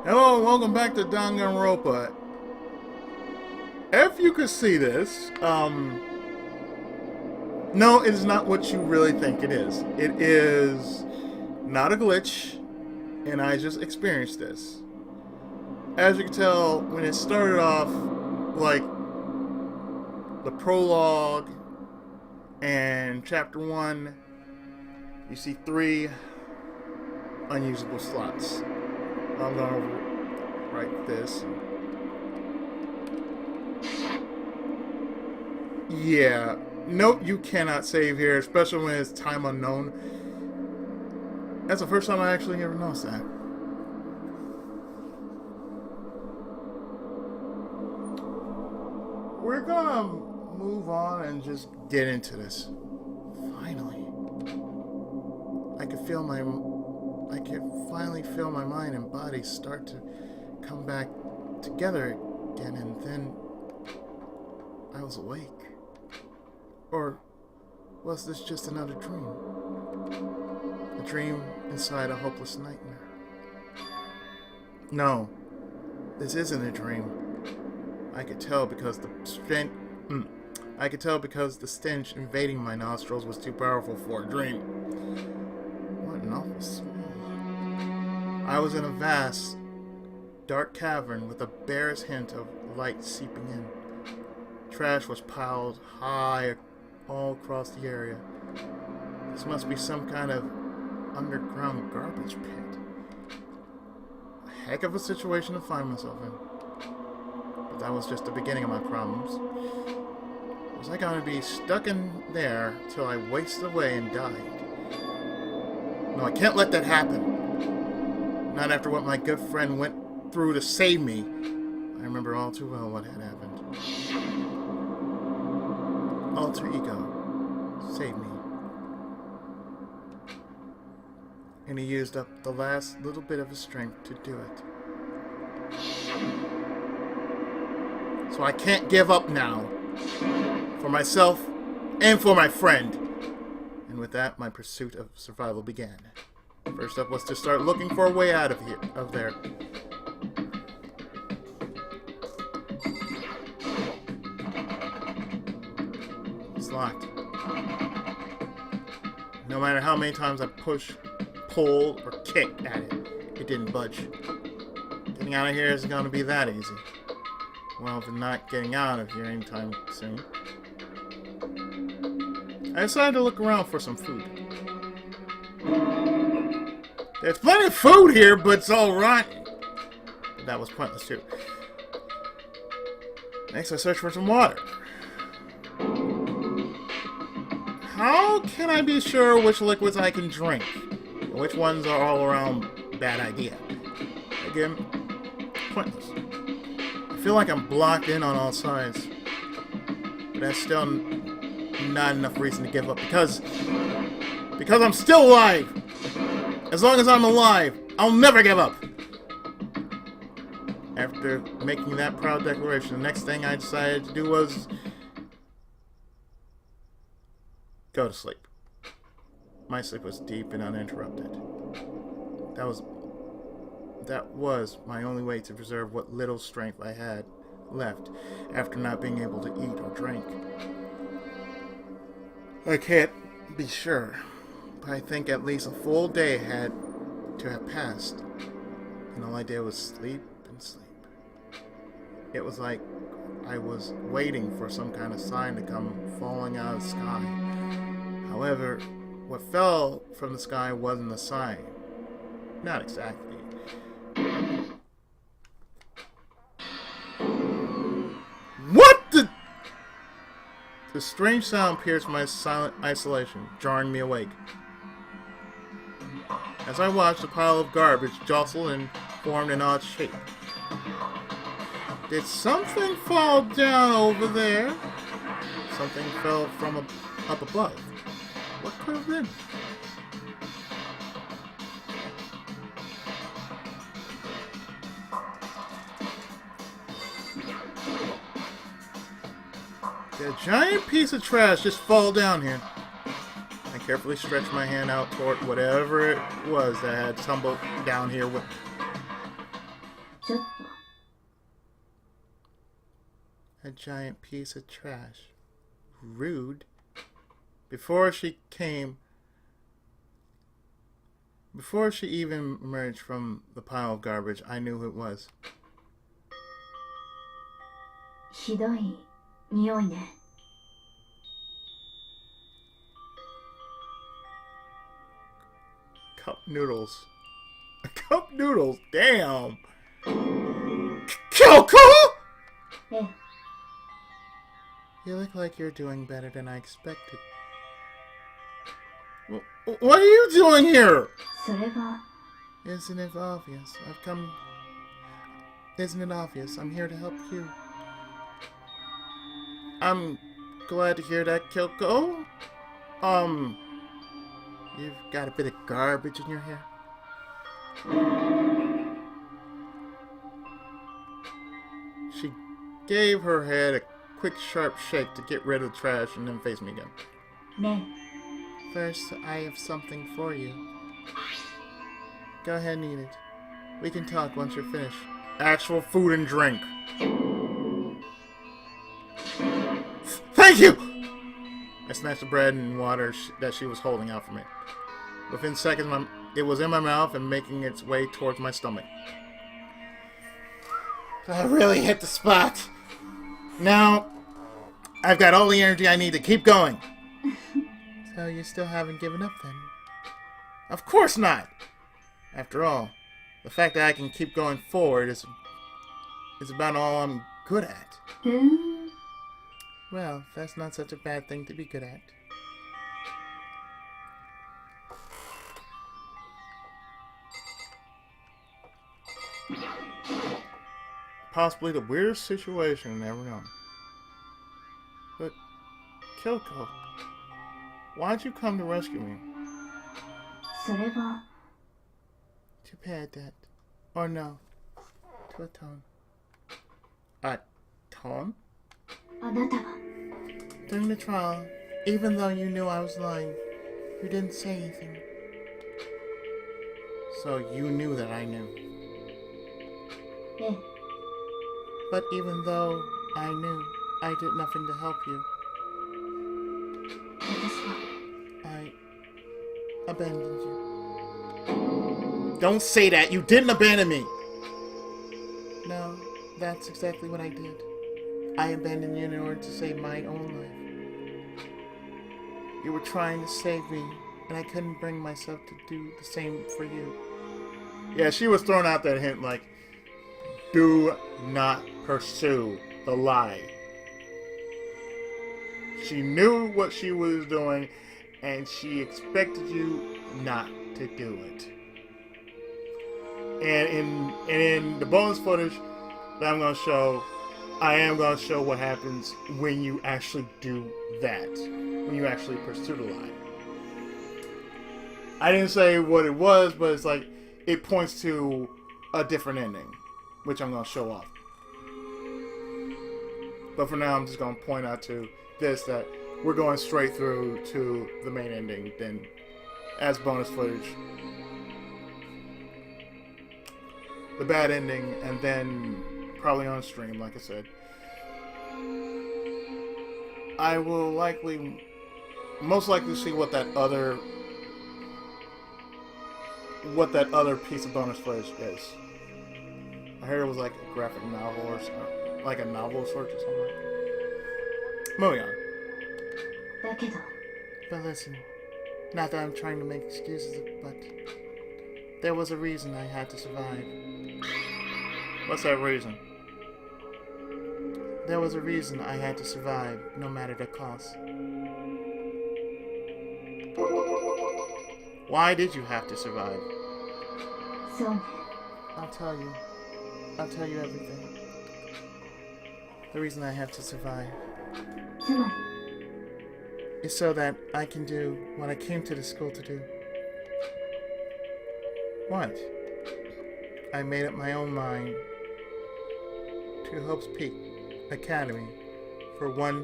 Hello and welcome back to Danganronpa. If you could see this, no, it is not what you really think it is. It is not a glitch, and I just experienced this. As you can tell, when it started off, like the prologue and chapter 1, you see 3 unusable slots. I'm going to overwrite this. Yeah. Nope, you cannot save here, especially when it's time unknown. That's the first time I actually ever noticed that. We're gonna move on and just get into this. Finally. I can finally feel my mind and body start to come back together again, and then I was awake. Or was this just another dream? A dream inside a hopeless nightmare? No, this isn't a dream. I could tell because the stench invading my nostrils was too powerful for a dream. What an awful smell. I was in a vast, dark cavern with the barest hint of light seeping in. Trash was piled high all across the area. This must be some kind of underground garbage pit. A heck of a situation to find myself in. But that was just the beginning of my problems. Was I going to be stuck in there till I wasted away and died? No, I can't let that happen. Not after what my good friend went through to save me. I remember all too well what had happened. Alter ego, save me. And he used up the last little bit of his strength to do it. So I can't give up now. For myself and for my friend. And with that, my pursuit of survival began. First up was to start looking for a way out of there. It's locked. No matter how many times I push, pull, or kick at it, it didn't budge. Getting out of here isn't going to be that easy. Well, if I'm not getting out of here anytime soon. I decided to look around for some food. There's plenty of food here, but it's all rotten. But that was pointless too. Next, I searched for some water. How can I be sure which liquids I can drink? And which ones are all around bad idea? Again, pointless. I feel like I'm blocked in on all sides. But that's still not enough reason to give up because I'm still alive. As long as I'm alive, I'll never give up. After making that proud declaration, the next thing I decided to do was go to sleep. My sleep was deep and uninterrupted. That was my only way to preserve what little strength I had left after not being able to eat or drink. I can't be sure, but I think at least a full day had to have passed, and all I did was sleep and sleep. It was like I was waiting for some kind of sign to come falling out of the sky. However, what fell from the sky wasn't a sign. Not exactly. What the? The strange sound pierced my silent isolation, jarring me awake. As I watched, a pile of garbage jostled and formed an odd shape. Did something fall down over there? Something fell from up above. What could have been? Did a giant piece of trash just fall down here? I carefully stretched my hand out toward whatever it was that had tumbled down here with. ちょっと A giant piece of trash. Rude. Before she even emerged from the pile of garbage, I knew who it was. ひどい匂いね。 Cup noodles. Cup noodles? Damn! Kyoko! ええ、 You look like you're doing better than I expected. What are you doing here? それは Isn't it obvious? Isn't it obvious? I'm here to help you. I'm glad to hear that, Kyoko. You've got a bit of garbage in your hair. She gave her head a quick, sharp shake to get rid of the trash and then faced me again. ね First, I have something for you. Go ahead and eat it. We can talk once you're finished. Actual food and drink. Thank you! I snatched the bread and water that she was holding out for me. Within seconds, it was in my mouth and making its way towards my stomach. I really hit the spot. Now, I've got all the energy I need to keep going. So you still haven't given up then? Of course not! After all, the fact that I can keep going forward is about all I'm good at. え。Well, that's not such a bad thing to be good at. Possibly the weirdest situation ever known. But, Kyoko, why'd you come to rescue me? それは To pay a debt. Or no, to atone. Atone? あなたは During the trial, even though you knew I was lying, you didn't say anything. So you knew that I knew. ええ、 But even though I knew, I did nothing to help you. 私は I abandoned you. Don't say that! You didn't abandon me! No, that's exactly what I did. I abandoned you in order to save my own life. You were trying to save me, and I couldn't bring myself to do the same for you. Yeah, she was throwing out that hint like, do not pursue the lie. She knew what she was doing, and she expected you not to do it. And in the bonus footage that I'm going to show, I am going to show what happens when you actually do that. When you actually pursue the lie. I didn't say what it was, but it's like, it points to a different ending, which I'm going to show off. But for now, I'm just going to point out to this that we're going straight through to the main ending, then as bonus footage. The bad ending, and then probably on stream, like I said. I will most likely see what that other piece of bonus footage is. I heard it was like a graphic novel or something, like a novel sort or something. Moving on. だけど But listen, not that I'm trying to make excuses, but there was a reason I had to survive. What's that reason? There was a reason I had to survive, no matter the cost. Why did you have to survive? そうね I'll tell you. I'll tell you everything. The reason I have to survive つまり is so that I can do what I came to the school to do. What? I made up my own mind to Hope's Peak Academy for one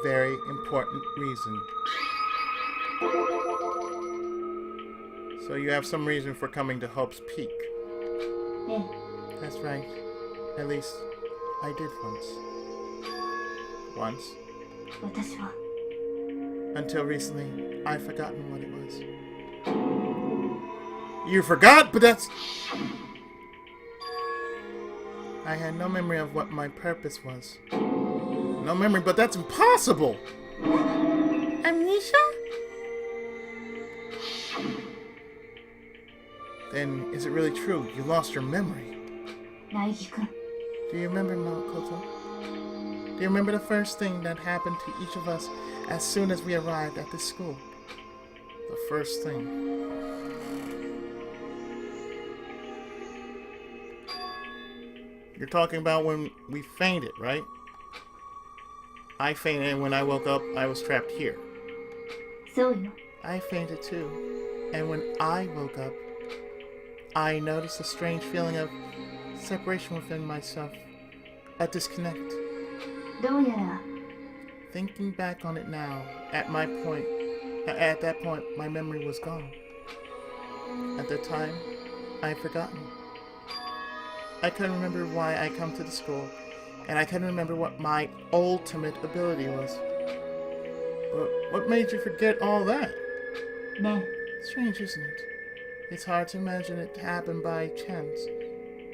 very important reason. So you have some reason for coming to Hope's Peak. ええ、That's right. At least, I did once. Once. 私は Until recently, I'd forgotten what it was. You forgot? But that's... I had no memory of what my purpose was. No memory, but that's impossible! Amnesia? Then, is it really true? You lost your memory. 苗木君 Do you remember, Makoto? Do you remember the first thing that happened to each of us as soon as we arrived at this school? The first thing. You're talking about when we fainted, right? I fainted, and when I woke up, I was trapped here. そうよ I fainted too. And when I woke up, I noticed a strange feeling of separation within myself. A disconnect. どうやら Thinking back on it now, at that point, my memory was gone. At the time, I'd forgotten. I couldn't remember why I come to the school, and I couldn't remember what my ultimate ability was. But what made you forget all that? ね Strange, isn't it? It's hard to imagine it happened by chance.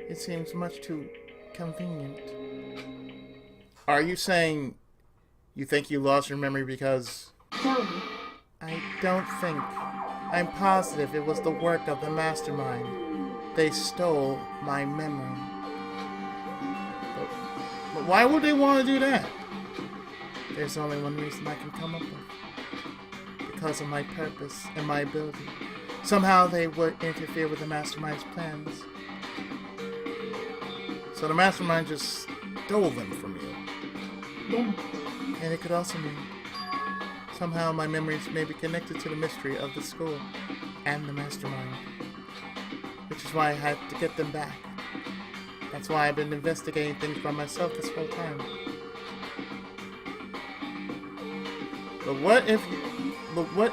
It seems much too convenient. Are you saying you think you lost your memory because... そうよ I don't think. I'm positive it was the work of the mastermind. They stole my memory. But why would they want to do that? There's only one reason I can come up with. Because of my purpose and my ability. Somehow they would interfere with the mastermind's plans. So the mastermind just stole them from you. でも And it could also mean somehow my memories may be connected to the mystery of the school and the mastermind. Which is why I had to get them back. That's why I've been investigating things by myself this whole time. But what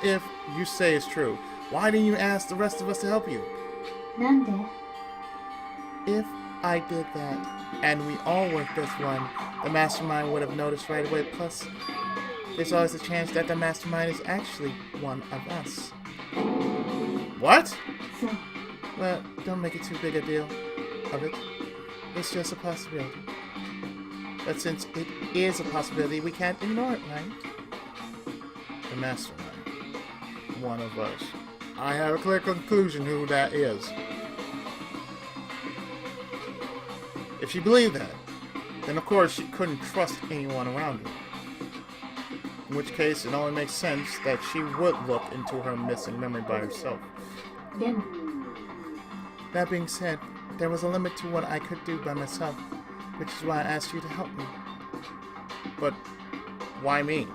if you say it's true? Why didn't you ask the rest of us to help you? なんで If I did that, and we all worked as one, the mastermind would have noticed right away. Plus, there's always a chance that the mastermind is actually one of us. What? そう Well, don't make it too big a deal of it. It's just a possibility. But since it is a possibility, we can't ignore it, right? The mastermind. One of us. I have a clear conclusion who that is. If she believed that, then of course she couldn't trust anyone around her. In which case, it only makes sense that she would look into her missing memory by herself. でも That being said, there was a limit to what I could do by myself, which is why I asked you to help me. But why me?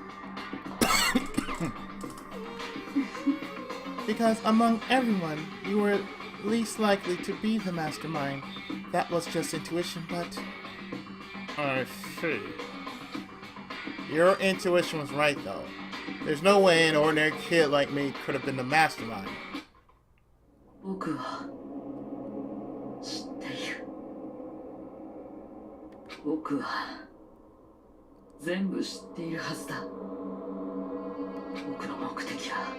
Because among everyone, you were least likely to be the mastermind. That was just intuition, but... I see. Your intuition was right, though. There's no way an ordinary kid like me could have been the mastermind. 僕は知っている。僕は全部知っているはずだ。僕の目的は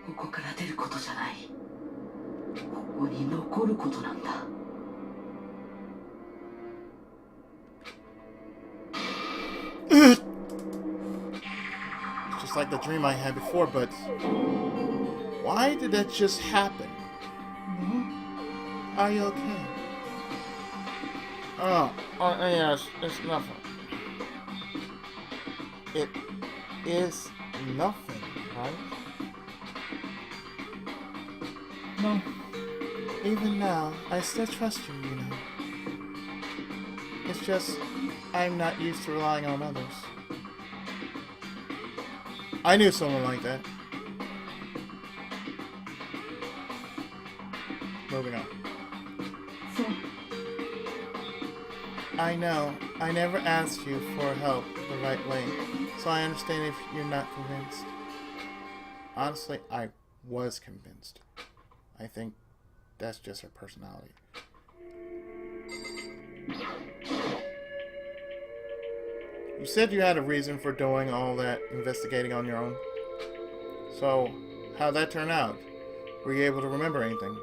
ここから出ることじゃない。ここに残ることなんだ。Just like the dream I had before, but why did that just happen? ね Are you okay? Oh, yes, it's nothing. It is nothing, right? No. Even now, I still trust you, you know. It's just, I'm not used to relying on others. I knew someone like that. Moving on. そう I know, I never asked you for help the right way, so I understand if you're not convinced. Honestly, I was convinced. I think that's just her personality. You said you had a reason for doing all that investigating on your own. So, how'd that turn out? Were you able to remember anything?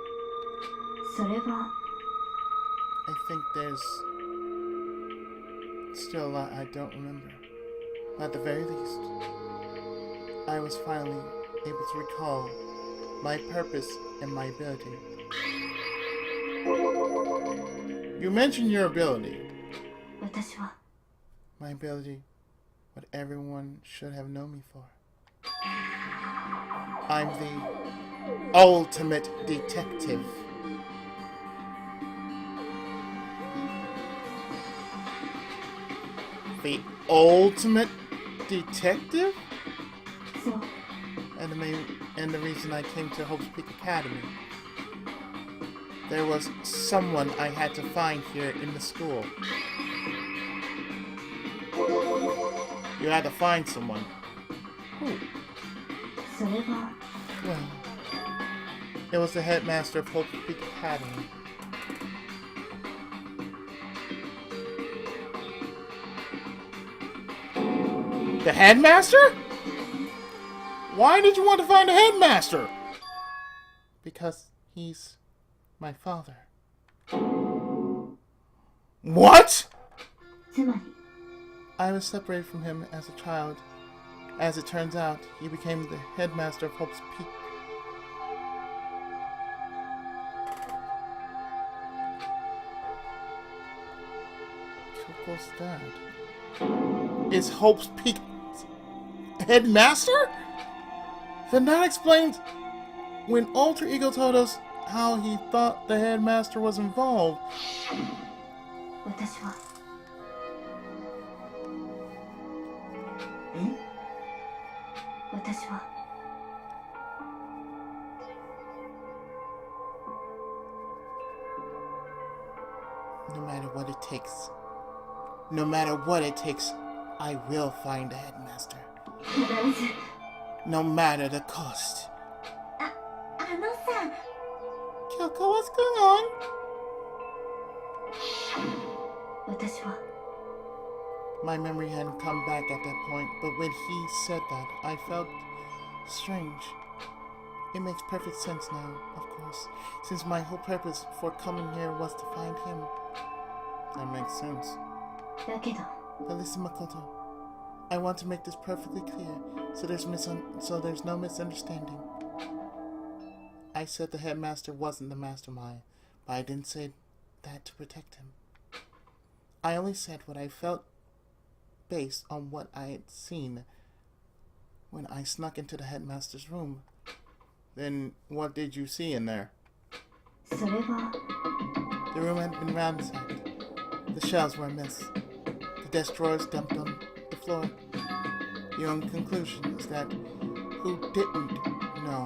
それは I think there's still a lot I don't remember. At the very least, I was finally able to recall my purpose and my ability. You mentioned your ability. 私は My ability, what everyone should have known me for. I'm the ultimate detective. The ultimate detective? そう And the reason I came to Hope's Peak Academy. There was someone I had to find here in the school. You had to find someone. Who? それは Well, it was the headmaster of Hope's Peak Academy. The headmaster? Why did you want to find the headmaster? Because he's my father. What? つまり I was separated from him as a child. As it turns out, he became the headmaster of Hope's Peak. Kyoko's dad is Hope's Peak headmaster? Then that explains when Alter Ego told us how he thought the headmaster was involved. 私は ん私は No matter what it takes. No matter what it takes, I will find the headmaster. 必ず No matter the cost. あのさ Kyoko, what's going on? 私は My memory hadn't come back at that point, but when he said that, I felt strange. It makes perfect sense now, of course, since my whole purpose for coming here was to find him. That makes sense. だけど But listen, Makoto, I want to make this perfectly clear, so there's no misunderstanding. I said the headmaster wasn't the mastermind, but I didn't say that to protect him. I only said what I felt based on what I had seen when I snuck into the headmaster's room. Then what did you see in there? それは The room had been ransacked. The shelves were a mess. The desk drawers dumped on the floor. The only conclusion is that who didn't know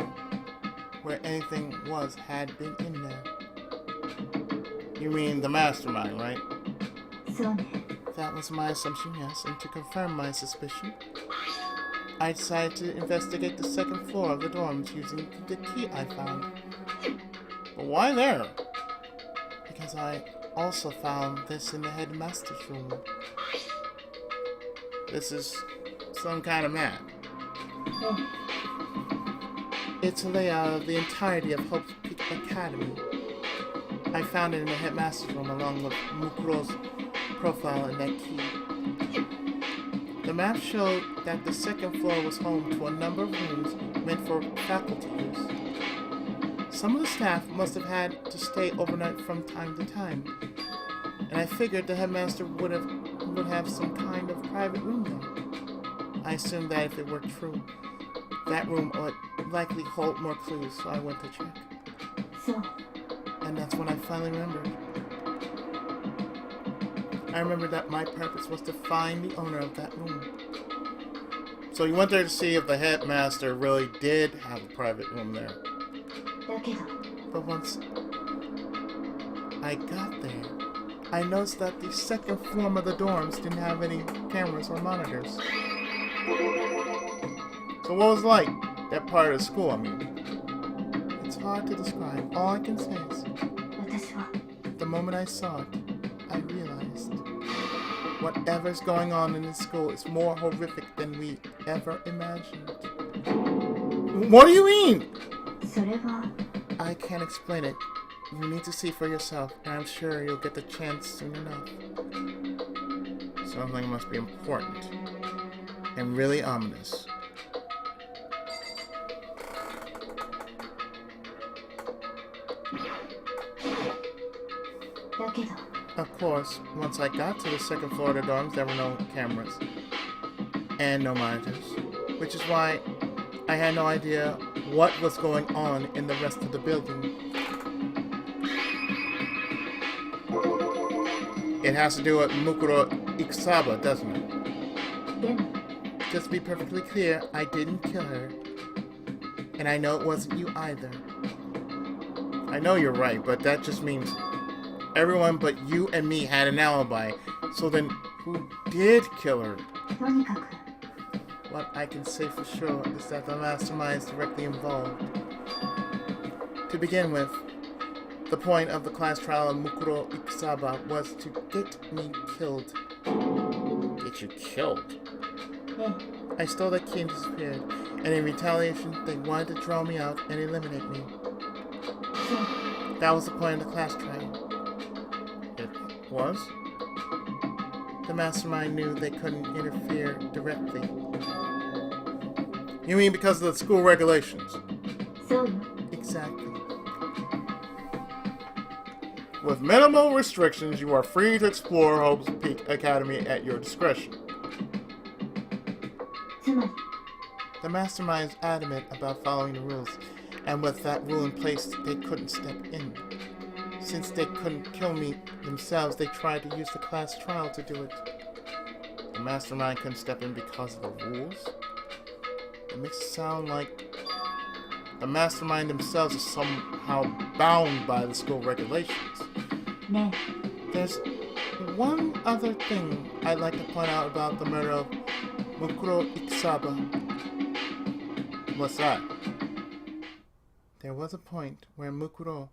where anything was had been in there. You mean the mastermind, right? そうね That was my assumption, yes, and to confirm my suspicion, I decided to investigate the second floor of the dorms using the key I found. But why there? Because I also found this in the headmaster's room. This is some kind of map. え It's a layout of the entirety of Hope's Peak Academy. I found it in the headmaster's room along with Mukuro's profile and that key. The map showed that the second floor was home to a number of rooms meant for faculty use. Some of the staff must have had to stay overnight from time to time, and I figured the headmaster would have some kind of private room there. I assumed that if it were true, that room would likely hold more clues, so I went to check. そう And that's when I finally remembered. I remembered that my purpose was to find the owner of that room. So you went there to see if the headmaster really did have a private room there. だけど But once I got there, I noticed that the second floor of the dorms didn't have any cameras or monitors. So what was it like, that part of the school, I mean? It's hard to describe. All I can say is, 私は the moment I saw it, I realized whatever's going on in this school is more horrific than we ever imagined. What do you mean? それは I can't explain it. You need to see for yourself, and I'm sure you'll get the chance soon enough. Something must be important and really ominous. だけど Of course, once I got to the second floor of the dorms, there were no cameras and no monitors, which is why I had no idea what was going on in the rest of the building. It has to do with Mukuro Ikusaba, doesn't it? でも Just to be perfectly clear, I didn't kill her. And I know it wasn't you either. I know you're right, but that just means everyone but you and me had an alibi. So then, who did kill her? とにかく What I can say for sure is that the mastermind is directly involved. To begin with, the point of the class trial of Mukuro Ikusaba was to get me killed. Get you killed? え I stole the key and disappeared, and in retaliation, they wanted to draw me out and eliminate me. えそう That was the point of the class trial. It was? The mastermind knew they couldn't interfere directly. You mean because of the school regulations? そうよ Exactly. With minimal restrictions, you are free to explore Hope's Peak Academy at your discretion. つまり The mastermind is adamant about following the rules, and with that rule in place, they couldn't step in. Since they couldn't kill me themselves, they tried to use the class trial to do it. The mastermind couldn't step in because of the rules? It makes it sound like the mastermind themselves are somehow bound by the school regulations. ね There's one other thing I'd like to point out about the murder of Mukuro Ikusaba. What's that? There was a point where Mukuro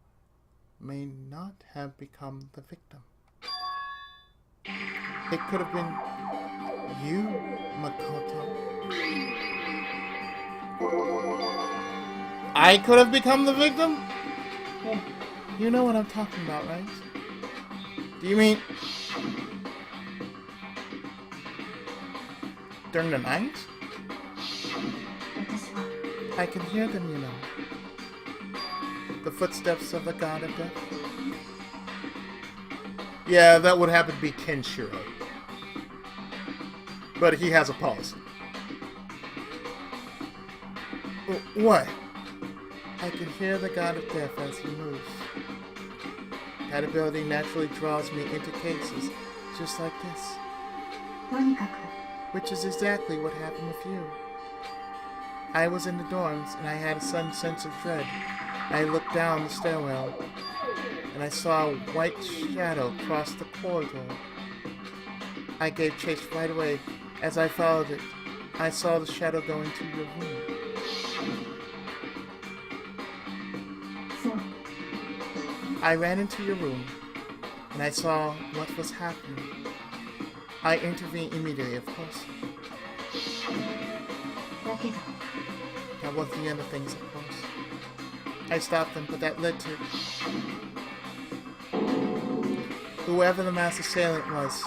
may not have become the victim. It could have been you, Makoto. I could have become the victim? え You know what I'm talking about, right? Do you mean during the night? 私は I can hear them, you know. The footsteps of the god of death. Yeah, that would happen to be Kenshiro. But he has a policy. What? I can hear the god of death as he moves. That ability naturally draws me into cases just like this. とにかく Which is exactly what happened with you. I was in the dorms, and I had a sudden sense of dread. I looked down the stairwell, and I saw a white shadow cross the corridor. I gave chase right away. As I followed it, I saw the shadow go into your room. そう I ran into your room, and I saw what was happening. I intervened immediately, of course. だけど That wasn't the end of things, of course. I stopped them, but that led to... Whoever the mass assailant was,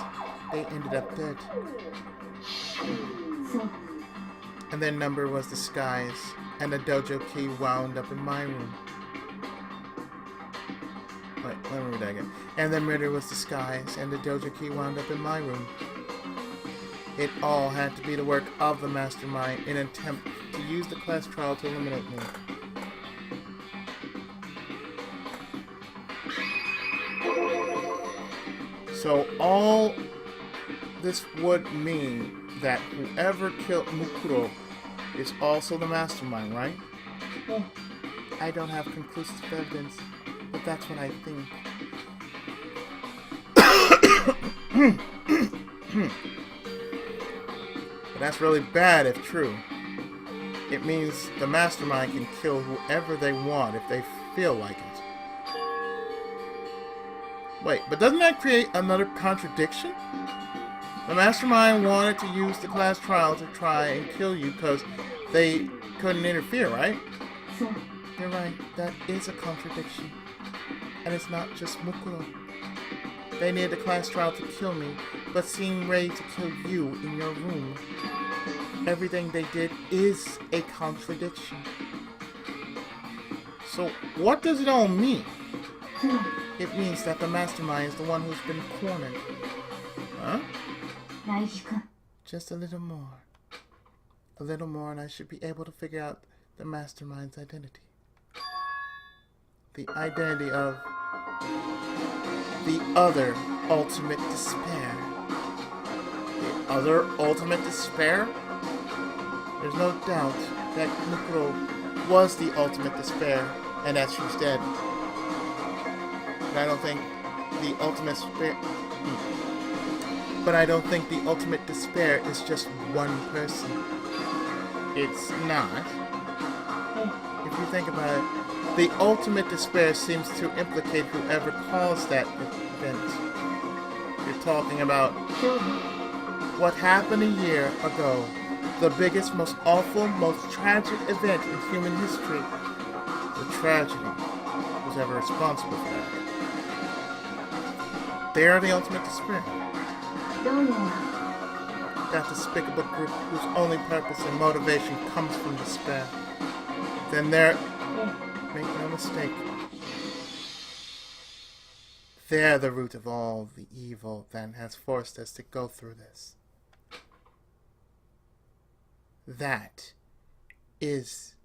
they ended up dead. そう And their number was disguised, and the dojo key wound up in my room. Wait, let me read that again. And the murder was disguised, and the dojo key wound up in my room. It all had to be the work of the mastermind in an attempt to use the class trial to eliminate me. So all this would mean that whoever killed Mukuro is also the mastermind, right? え I don't have conclusive evidence, but that's what I think. But that's really bad if true. It means the mastermind can kill whoever they want if they feel like it. Wait, but doesn't that create another contradiction? The mastermind wanted to use the class trial to try and kill you because they couldn't interfere, right? そう You're right, that is a contradiction. And it's not just Mukuro. They needed the class trial to kill me, but seemed ready to kill you in your room. Everything they did is a contradiction. So, what does it all mean? そう It means that the mastermind is the one who's been cornered. Huh? 来志くん Just a little more. A little more and I should be able to figure out the mastermind's identity. The identity of the other ultimate despair. The other ultimate despair? There's no doubt that Mukuro was the ultimate despair and that she's dead. But I don't think the ultimate despair... But I don't think the ultimate despair is just one person. It's not. If you think about it, the ultimate despair seems to implicate whoever caused that event. You're talking about そう what happened a year ago. The biggest, most awful, most tragic event in human history. The tragedy. Who's ever responsible for that? They are the ultimate despair. どうやら That despicable group whose only purpose and motivation comes from despair. Then they're... え Make no mistake. They're the root of all the evil that has forced us to go through this. That is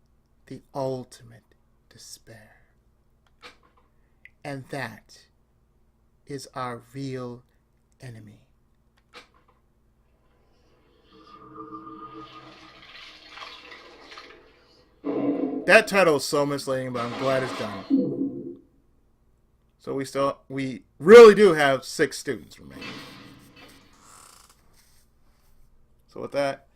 the ultimate despair. And that is our real enemy. That title is so misleading, but I'm glad it's done. So we really do have 6 students remaining. So with that,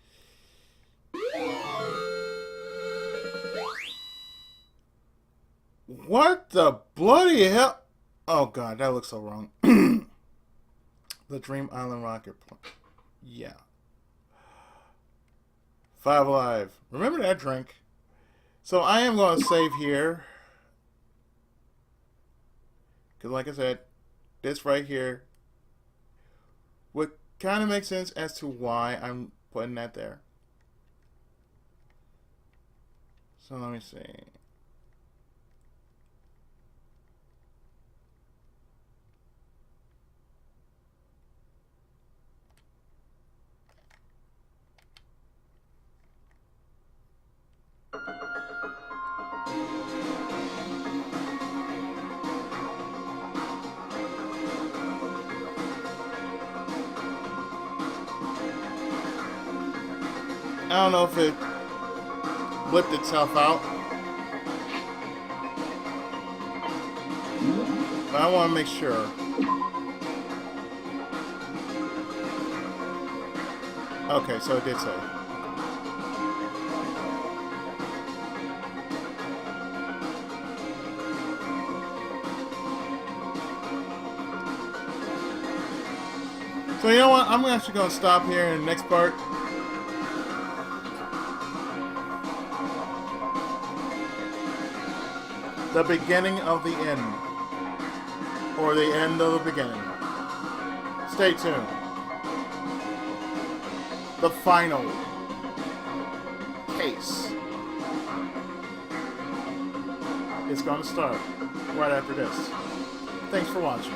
what the bloody hell? Oh god, that looks so wrong. The Dream Island Rocket. Yeah. 5 Alive. Remember that drink? So I am going to save here. Because like I said, this right here would kind of make sense as to why I'm putting that there. So let me see. I don't know if it blipped itself out, but I want to make sure. Okay, so it did say. So you know what? I'm actually going to stop here in the next part. The beginning of the end. Or the end of the beginning. Stay tuned. The final case is going to start right after this. Thanks for watching.